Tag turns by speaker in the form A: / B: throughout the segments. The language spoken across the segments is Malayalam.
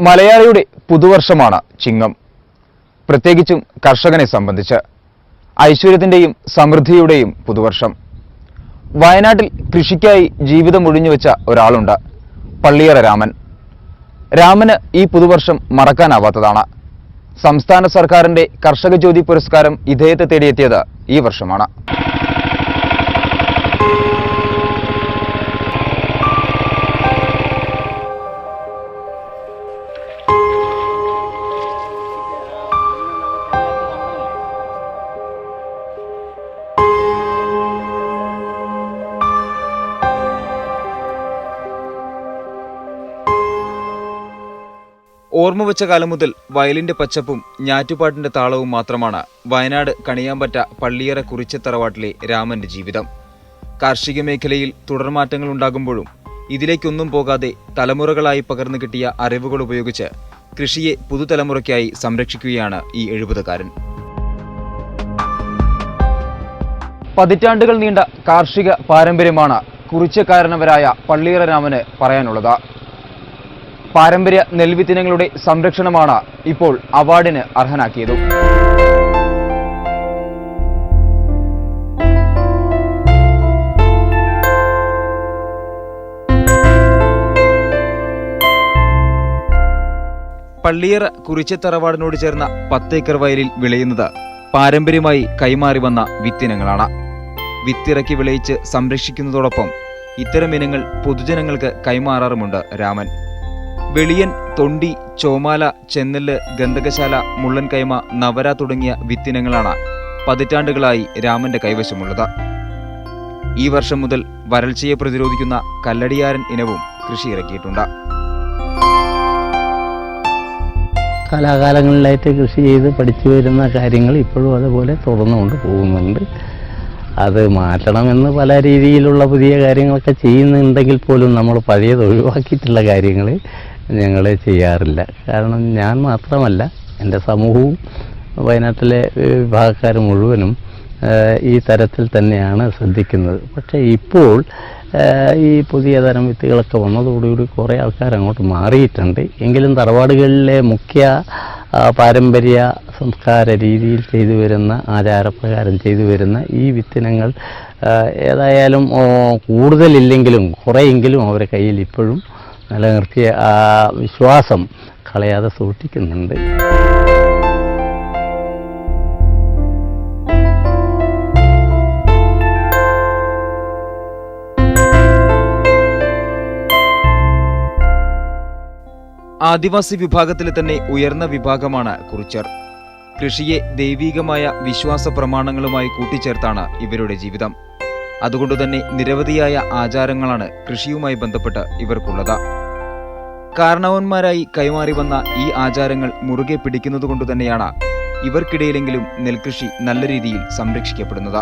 A: മലയാളിയുടെ പുതുവർഷമാണ് ചിങ്ങം. പ്രത്യേകിച്ചും കർഷകനെ സംബന്ധിച്ച് ഐശ്വര്യത്തിന്റെയും സമൃദ്ധിയുടെയും പുതുവർഷം. വയനാട്ടിൽ കൃഷിക്കായി ജീവിതം ഒഴിഞ്ഞുവെച്ച ഒരാളുണ്ട്, പള്ളിയറ രാമൻ. രാമന് ഈ പുതുവർഷം മറക്കാനാവാത്തതാണ്. സംസ്ഥാന സർക്കാരിന്റെ കർഷക ജ്യോതി പുരസ്കാരം ഇദ്ദേഹത്തെ തേടിയെത്തിയത് ഈ വർഷമാണ്. ഓർമ്മ വെച്ച കാലം മുതൽ വയലിന്റെ പച്ചപ്പും ഞാറ്റുപാട്ടിന്റെ താളവും മാത്രമാണ് വയനാട് കണിയാമ്പറ്റ പള്ളിയറ കുറിച്യത്തറവാട്ടിലെ രാമന്റെ ജീവിതം. കാർഷിക മേഖലയിൽ തുടർമാറ്റങ്ങൾ ഉണ്ടാകുമ്പോഴും ഇതിലേക്കൊന്നും പോകാതെ തലമുറകളായി പകർന്നു കിട്ടിയ അറിവുകൾ ഉപയോഗിച്ച് കൃഷിയെ പുതുതലമുറയ്ക്കായി സംരക്ഷിക്കുകയാണ് ഈ 70-കാരൻ. പതിറ്റാണ്ടുകൾ നീണ്ട കാർഷിക പാരമ്പര്യമാണ് കുറിച്യക്കാരനവരായ പള്ളിയറ രാമന് പറയാനുള്ളത്. പാരമ്പര്യ നെൽവിത്തിനങ്ങളുടെ സംരക്ഷണമാണ് ഇപ്പോൾ അവാർഡിന് അർഹനാക്കിയത്. പള്ളിയറ കുറിച്യത്തറവാടിനോട് ചേർന്ന 10 ഏക്കർ വയലിൽ വിളയുന്നത് പാരമ്പര്യമായി കൈമാറി വന്ന വിത്തിനങ്ങളാണ്. വിത്തിറക്കി വിളയിച്ച് സംരക്ഷിക്കുന്നതോടൊപ്പം ഇത്തരം ഇനങ്ങൾ പൊതുജനങ്ങൾക്ക് കൈമാറാറുമുണ്ട് രാമൻ. വെളിയൻ, തൊണ്ടി, ചോമാല, ചെന്നെല്ല്, ഗന്ധകശാല, മുള്ളൻ കൈമ, നവര തുടങ്ങിയ വിത്തിനങ്ങളാണ് പതിറ്റാണ്ടുകളായി രാമന്റെ കൈവശമുള്ളത്. ഈ വർഷം മുതൽ വരൾച്ചയെ പ്രതിരോധിക്കുന്ന കല്ലടിയാരൻ ഇനവും കൃഷി ഇറക്കിയിട്ടുണ്ട്.
B: കാലാകാലങ്ങളിലായിട്ട് കൃഷി ചെയ്ത് പഠിച്ചു വരുന്ന കാര്യങ്ങൾ ഇപ്പോഴും അതുപോലെ തുടർന്നുകൊണ്ട് പോകുന്നുണ്ട്. അത് മാറ്റണമെന്ന് പല രീതിയിലുള്ള പുതിയ കാര്യങ്ങളൊക്കെ ചെയ്യുന്നുണ്ടെങ്കിൽ പോലും നമ്മൾ പഴയത് ഒഴിവാക്കിയിട്ടുള്ള കാര്യങ്ങൾ ഞങ്ങൾ ചെയ്യാറില്ല. കാരണം ഞാൻ മാത്രമല്ല, എൻ്റെ സമൂഹവും വയനാട്ടിലെ വിഭാഗക്കാർ മുഴുവനും ഈ തരത്തിൽ തന്നെയാണ് ശ്രദ്ധിക്കുന്നത്. പക്ഷേ ഇപ്പോൾ ഈ പുതിയ തരം വിത്തുകളൊക്കെ വന്നതോടുകൂടി കുറേ ആൾക്കാർ അങ്ങോട്ട് മാറിയിട്ടുണ്ട്. എങ്കിലും തറവാടുകളിലെ മുഖ്യ പാരമ്പര്യ സംസ്കാര രീതിയിൽ ചെയ്തു വരുന്ന, ആചാരപ്രകാരം ചെയ്തു വരുന്ന ഈ വിത്തിനങ്ങൾ ഏതായാലും കൂടുതലില്ലെങ്കിലും കുറേയെങ്കിലും അവരുടെ കയ്യിൽ ഇപ്പോഴും നിലനിർത്തിയ ആ വിശ്വാസം കളയാതെ സൂക്ഷിക്കുന്നുണ്ട്.
A: ആദിവാസി വിഭാഗത്തിലെ തന്നെ ഉയർന്ന വിഭാഗമാണ് കുറിച്യർ. കൃഷിയെ ദൈവീകമായ വിശ്വാസ പ്രമാണങ്ങളുമായി കൂട്ടിച്ചേർത്താണ് ഇവരുടെ ജീവിതം. അതുകൊണ്ടുതന്നെ നിരവധിയായ ആചാരങ്ങളാണ് കൃഷിയുമായി ബന്ധപ്പെട്ട് ഇവർക്കുള്ളത്. കാരണവന്മാരായി കൈമാറി വന്ന ഈ ആചാരങ്ങൾ മുറുകെ പിടിക്കുന്നതുകൊണ്ട് തന്നെയാണ് ഇവർക്കിടയിലെങ്കിലും നെൽകൃഷി നല്ല രീതിയിൽ സംരക്ഷിക്കപ്പെടുന്നത്.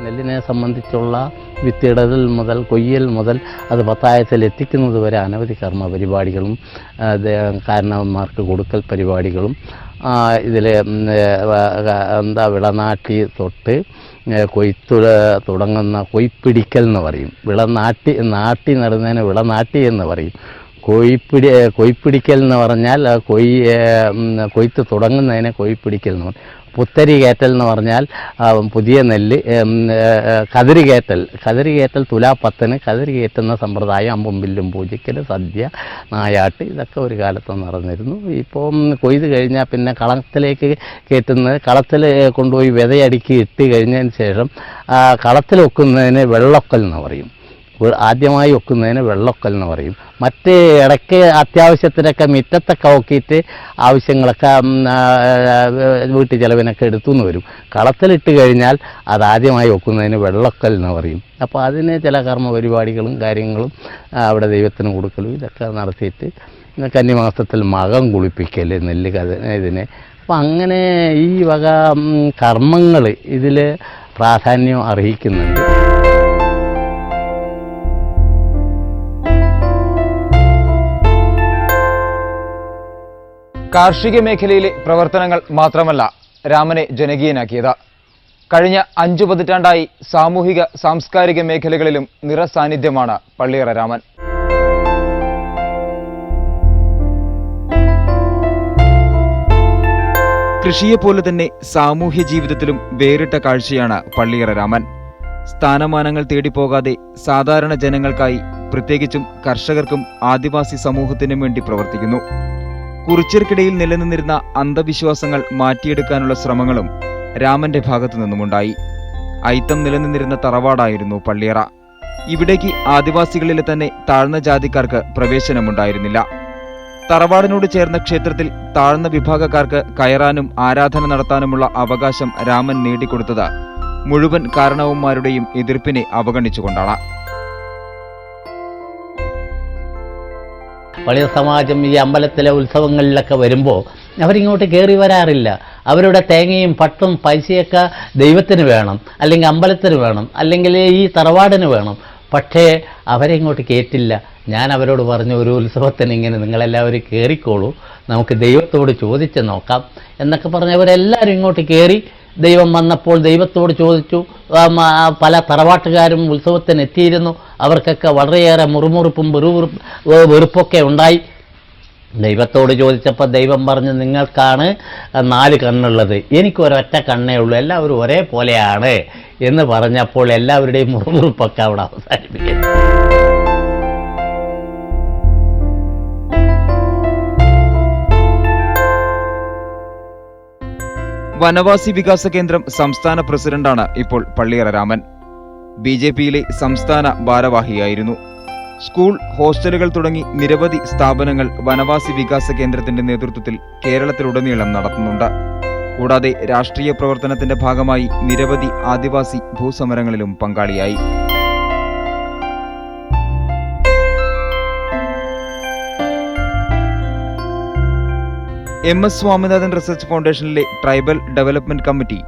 B: നെല്ലിനെ സംബന്ധിച്ചുള്ള വിത്തിടൽ മുതൽ കൊയ്യൽ മുതൽ അത് പത്തായത്തിൽ എത്തിക്കുന്നത് വരെ അനവധി കർമ്മ പരിപാടികളും കാരണവന്മാർക്ക് കൊടുക്കൽ പരിപാടികളും ഇതിൽ വിളനാട്ടി തൊട്ട് കൊയ്ത്തു തുടങ്ങുന്ന കൊയ്പ്പിടിക്കൽ എന്ന് പറയും. നാട്ടി നടുന്നതിന് വിളനാട്ടി എന്ന് പറയും. കൊയ്പ്പിടിക്കൽ എന്ന് പറഞ്ഞാൽ കൊയ്ത്ത് തുടങ്ങുന്നതിനെ കൊയ്പ്പിടിക്കൽ എന്ന് പറയും. പുത്തരി കയറ്റൽ എന്ന് പറഞ്ഞാൽ പുതിയ നെല്ല്, കതിരി കയറ്റൽ തുലാപ്പത്തിന് കതിരി കയറ്റുന്ന സമ്പ്രദായം, അമ്പും വില്ലും പൂജിക്കൽ, സദ്യ, നായാട്ട്, ഇതൊക്കെ ഒരു കാലത്ത് നടന്നിരുന്നു. ഇപ്പം കൊയ്ത് കഴിഞ്ഞാൽ പിന്നെ കളത്തിലേക്ക് കയറ്റുന്നത്, കളത്തിൽ കൊണ്ടുപോയി വിതയടുക്കി ഇട്ട് കഴിഞ്ഞതിന് ശേഷം കളത്തിൽ വെക്കുന്നതിന് വെള്ളൊക്കൽ എന്ന് പറയും. ആദ്യമായി വെക്കുന്നതിന് വെള്ളൊക്കൽ എന്ന് പറയും. മറ്റ് ഇടയ്ക്ക് അത്യാവശ്യത്തിനൊക്കെ മുറ്റത്തൊക്കെ നോക്കിയിട്ട് ആവശ്യങ്ങളൊക്കെ വീട്ടു ചിലവിനൊക്കെ എടുത്തുനിന്ന് വരും. കളത്തിലിട്ട് കഴിഞ്ഞാൽ അതാദ്യമായി വെക്കുന്നതിന് വെള്ളൊക്കൽ എന്ന് പറയും. അപ്പോൾ അതിന് ചില കർമ്മ പരിപാടികളും കാര്യങ്ങളും അവിടെ ദൈവത്തിന് കൊടുക്കലും ഇതൊക്കെ നടത്തിയിട്ട് കന്നിമാസത്തിൽ മകം കുളിപ്പിക്കൽ നെല്ല് ഇതിനെ. അപ്പോൾ അങ്ങനെ ഈ വക കർമ്മങ്ങൾ ഇതിൽ പ്രാധാന്യം അർഹിക്കുന്നുണ്ട്. കാർഷിക മേഖലയിലെ പ്രവർത്തനങ്ങൾ മാത്രമല്ല രാമനെ ജനകീയനാക്കിയത്.
A: കഴിഞ്ഞ 5 പതിറ്റാണ്ടായി സാമൂഹിക സാംസ്കാരിക മേഖലകളിലും നിറസാന്നിധ്യമാണ് പള്ളിയറ രാമൻ. കൃഷിയെപ്പോലെ തന്നെ സാമൂഹ്യ ജീവിതത്തിലും വേറിട്ട കാഴ്ചയാണ് പള്ളിയറ രാമൻ. സ്ഥാനമാനങ്ങൾ തേടിപ്പോകാതെ സാധാരണ ജനങ്ങൾക്കായി, പ്രത്യേകിച്ചും കർഷകർക്കും ആദിവാസി സമൂഹത്തിനും വേണ്ടി പ്രവർത്തിക്കുന്നു. കുറിച്യർക്കിടയിൽ നിലനിന്നിരുന്ന അന്ധവിശ്വാസങ്ങൾ മാറ്റിയെടുക്കാനുള്ള ശ്രമങ്ങളും രാമന്റെ ഭാഗത്തു നിന്നുമുണ്ടായി. അയിത്തം നിലനിന്നിരുന്ന തറവാടായിരുന്നു പള്ളിയറ. ഇവിടേക്ക് ആദിവാസികളിലെ തന്നെ താഴ്ന്ന ജാതിക്കാർക്ക് പ്രവേശനമുണ്ടായിരുന്നില്ല. തറവാടിനോട് ചേർന്ന ക്ഷേത്രത്തിൽ താഴ്ന്ന വിഭാഗക്കാർക്ക് കയറാനും ആരാധന നടത്താനുമുള്ള അവകാശം രാമൻ നേടിക്കൊടുത്തത് മുഴുവൻ കാരണവന്മാരുടെയും എതിർപ്പിനെ അവഗണിച്ചുകൊണ്ടാണ്.
B: പള്ളിയർ സമാജം ഈ അമ്പലത്തിലെ ഉത്സവങ്ങളിലൊക്കെ വരുമ്പോൾ അവരിങ്ങോട്ട് കയറി വരാറില്ല. അവരുടെ തേങ്ങയും പട്ടും പൈസയൊക്കെ ദൈവത്തിന് വേണം, അല്ലെങ്കിൽ അമ്പലത്തിന് വേണം, അല്ലെങ്കിൽ ഈ തറവാടിന് വേണം. പക്ഷേ അവരെ ഇങ്ങോട്ട് കയറ്റില്ല. ഞാൻ അവരോട് പറഞ്ഞു, ഒരു ഉത്സവത്തിന് ഇങ്ങനെ നിങ്ങളെല്ലാവരും കയറിക്കോളൂ, നമുക്ക് ദൈവത്തോട് ചോദിച്ച് നോക്കാം എന്നൊക്കെ പറഞ്ഞ് അവരെല്ലാവരും ഇങ്ങോട്ട് കയറി. ദൈവം വന്നപ്പോൾ ദൈവത്തോട് ചോദിച്ചു. പല തറവാട്ടുകാരും ഉത്സവത്തിന് എത്തിയിരുന്നു. അവർക്കൊക്കെ വളരെയേറെ മുറുമുറുപ്പും വെറുപ്പൊക്കെ ഉണ്ടായി. ദൈവത്തോട് ചോദിച്ചപ്പോൾ ദൈവം പറഞ്ഞു, നിങ്ങൾക്കാണ് 4 കണ്ണുള്ളത്, എനിക്കൊരൊറ്റ കണ്ണേ ഉള്ളൂ, എല്ലാവരും ഒരേപോലെയാണ് എന്ന് പറഞ്ഞപ്പോൾ എല്ലാവരുടെയും മുറുമുറുപ്പൊക്കെ അവിടെ അവസാനിപ്പിക്കുന്നു.
A: വനവാസി വികാസ കേന്ദ്രം സംസ്ഥാന പ്രസിഡന്റാണ് ഇപ്പോൾ പള്ളിയറ രാമൻ. BJPയിലെ സംസ്ഥാന ഭാരവാഹിയായിരുന്നു. സ്കൂൾ, ഹോസ്റ്റലുകൾ തുടങ്ങി നിരവധി സ്ഥാപനങ്ങൾ വനവാസി വികാസ കേന്ദ്രത്തിന്റെ നേതൃത്വത്തിൽ കേരളത്തിലുടനീളം നടത്തുന്നുണ്ട്. കൂടാതെ രാഷ്ട്രീയ പ്രവർത്തനത്തിന്റെ ഭാഗമായി നിരവധി ആദിവാസി ഭൂസമരങ്ങളിലും പങ്കാളിയായി. MS സ്വാമിനാഥൻ റിസർച്ച് ഫൗണ്ടേഷനിലെ tribal development committee,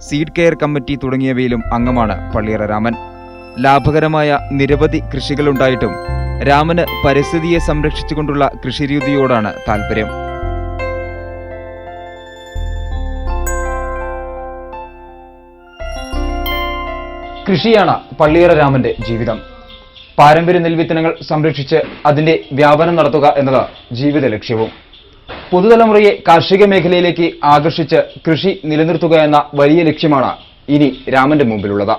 A: seed care committee തുടങ്ങിയവയിലും അംഗമാണ് പള്ളിയറ രാമൻ. ലാഭകരമായ നിരവധി കൃഷികളുണ്ടായിട്ടും രാമന് പരിസ്ഥിതിയെ സംരക്ഷിച്ചുകൊണ്ടുള്ള കൃഷിരീതിയോടാണ് താൽപര്യം. കൃഷിയാണ് പള്ളിയറ രാമന്റെ ജീവിതം. പാരമ്പര്യ നെൽവിത്തനങ്ങൾ സംരക്ഷിച്ച് അതിന്റെ വ്യാപനം നടത്തുക എന്നത് ജീവിത ലക്ഷ്യവും. പുതുതലമുറയെ കാർഷിക മേഖലയിലേക്ക് ആകർഷിച്ച് കൃഷി നിലനിർത്തുക എന്ന വലിയ ലക്ഷ്യമാണ് ഇനി രാമന്റെ മുമ്പിലുള്ളത്.